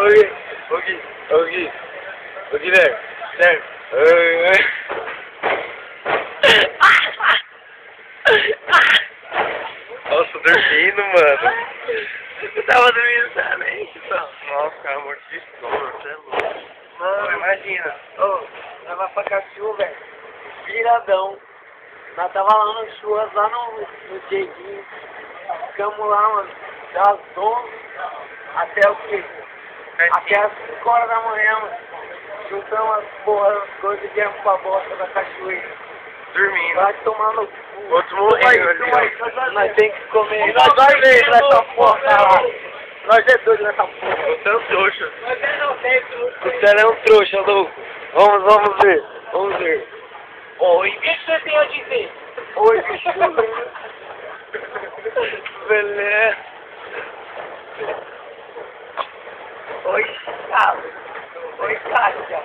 Ô Guilherme, sério. Nossa, dormindo, mano. Você tava dormindo também, então. Nossa, cara, morto de sono, você é louco. Mano, imagina. Ô, tava pra Cachu, velho. Viradão. Nós tava lá no churras, lá no Dieguinho. Ficamos lá, mano, das 11 até o quê? Até as 5 horas da manhã, mano. Juntamos as porra, as coisas e viemos pra bosta da cachoeira. Dormindo. Vai tomar no cu. Outro morrendo ali, ó. Nós tem que comer. E nós vai ver nessa porra, caralho. Nós é doido nessa porra. Você é um trouxa. Você é um trouxa, louco. Vamos ver. Vamos ver. Oi. O que você tem a dizer? Oi, bicho. Beleza. Oi, Carlos. Oi, Kátia.